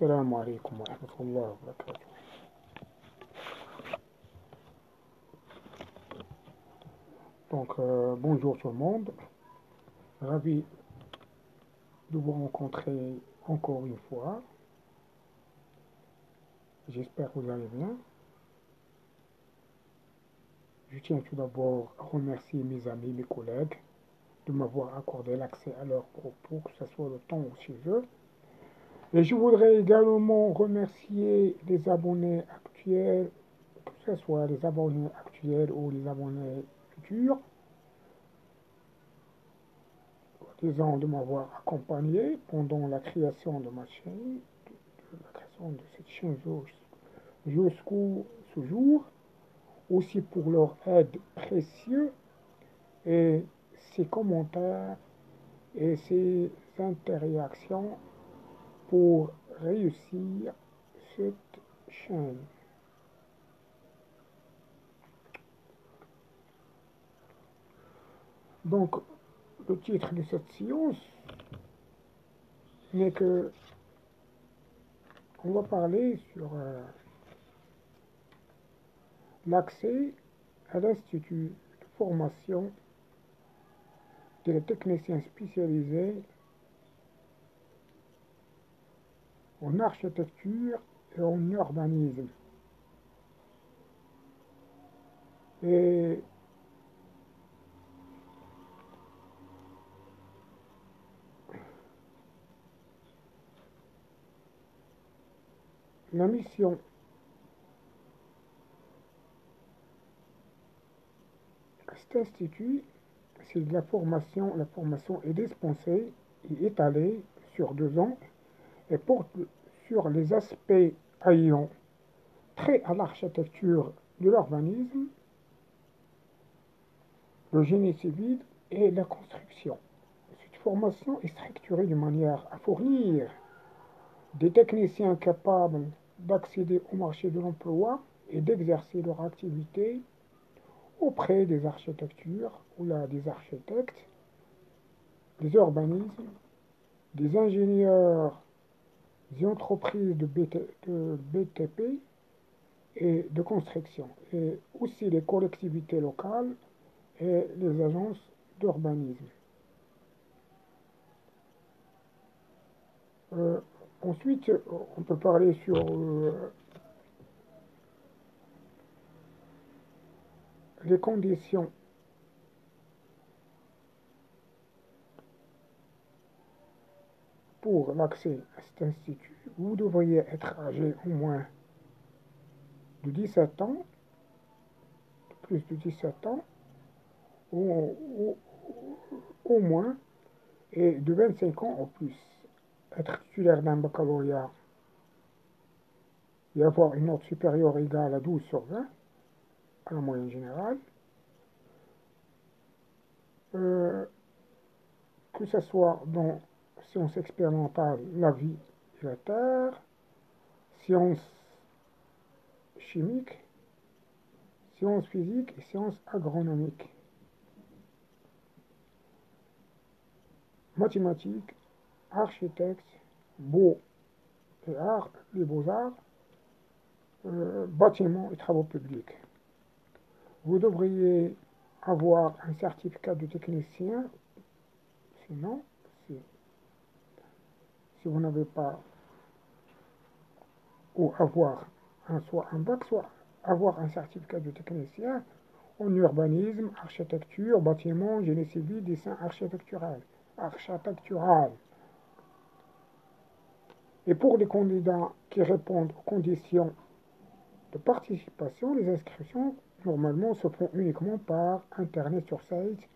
Salam alaikum wa rahmatullahi wa barakatuh. Bonjour tout le monde. Ravi de vous rencontrer encore une fois. J'espère que vous allez bien. Je tiens tout d'abord à remercier mes amis, mes collègues de m'avoir accordé l'accès à leurs propos, que ce soit le temps ou chez eux. Et je voudrais également remercier les abonnés actuels, que ce soit les abonnés actuels ou les abonnés futurs, disant de m'avoir accompagné pendant la création de ma chaîne, la création de cette chaîne jusqu'au ce jour, aussi pour leur aide précieuse et ces commentaires et ces interactions pour réussir cette chaîne. Donc, le titre de cette séance n'est que on va parler sur l'accès à l'Institut de formation des techniciens spécialisés en architecture et en urbanisme. Et la mission de cet institut, c'est de la formation. La formation est dispensée et étalée sur 2 ans et porte sur les aspects ayant trait à l'architecture de l'urbanisme, le génie civil et la construction. Cette formation est structurée de manière à fournir des techniciens capables d'accéder au marché de l'emploi et d'exercer leur activité auprès des architectures ou là des architectes, des urbanismes, des ingénieurs, des entreprises de BTP et de construction, et aussi les collectivités locales et les agences d'urbanisme. Ensuite, on peut parler sur les conditions pour l'accès à cet institut. Vous devriez être âgé au moins de 17 ans, plus de 17 ans, au moins, et de 25 ans au plus. Être titulaire d'un baccalauréat et avoir une note supérieure égale à 12 sur 20, à la moyenne générale. Que ce soit dans sciences expérimentales, la vie et la terre, sciences chimiques, sciences physiques et sciences agronomiques, mathématiques, architectes, beaux et arts, les beaux-arts, bâtiments et travaux publics. Vous devriez avoir un certificat de technicien, sinon, si vous n'avez pas, ou avoir soit un bac, soit avoir un certificat de technicien en urbanisme, architecture, bâtiment, génie civil, dessin architectural. Et pour les candidats qui répondent aux conditions de participation, les inscriptions normalement se font uniquement par Internet sur site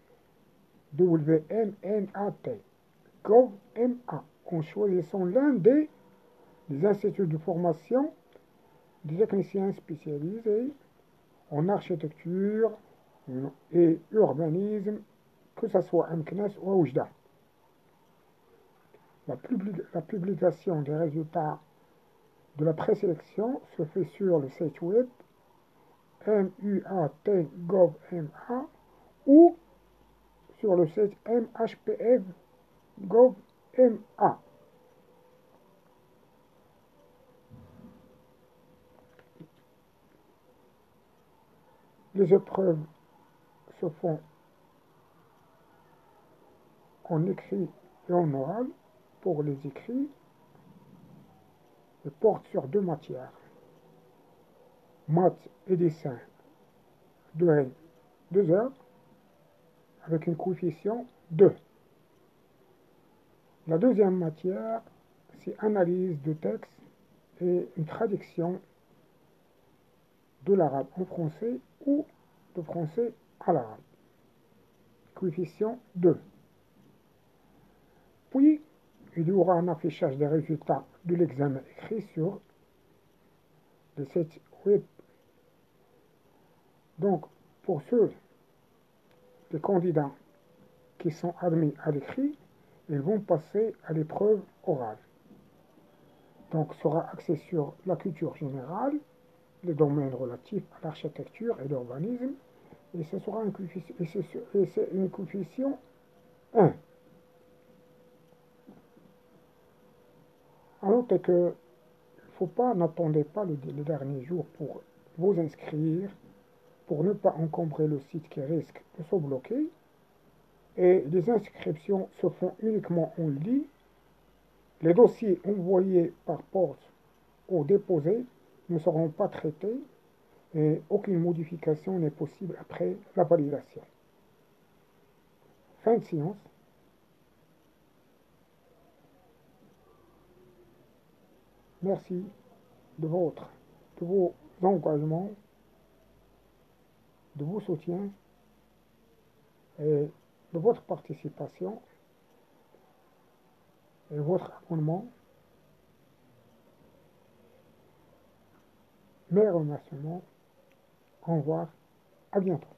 WMNAT.gov.ma en choisissant l'un des instituts de formation des techniciens spécialisés en architecture et urbanisme, que ce soit MKNAS ou Oujda. La publication des résultats de la présélection se fait sur le site web MUAT.gov.ma ou sur le site MHPF.gov.ma. Les épreuves se font en écrit et en oral. Pour les écrits, elles portent sur 2 matières, maths et dessin, durée 2 heures, avec un coefficient 2. La deuxième matière, c'est analyse de texte et une traduction de l'arabe en français ou de français à l'arabe. Coefficient 2. Puis, il y aura un affichage des résultats de l'examen écrit sur le site web. Donc, pour ceux des candidats qui sont admis à l'écrit, ils vont passer à l'épreuve orale. Donc, sera axé sur la culture générale, les domaines relatifs à l'architecture et l'urbanisme, et ce sera un coefficient, et c'est une coefficient 1. À noter que il ne faut pas, n'attendez pas le dernier jour pour vous inscrire, pour ne pas encombrer le site qui risque de se bloquer. Et les inscriptions se font uniquement en ligne. Les dossiers envoyés par poste ou déposés ne seront pas traités et aucune modification n'est possible après la validation. Fin de séance. Merci de vos engagements, de vos soutiens et de votre participation et votre abonnement. Mes remerciements. Au revoir. À bientôt.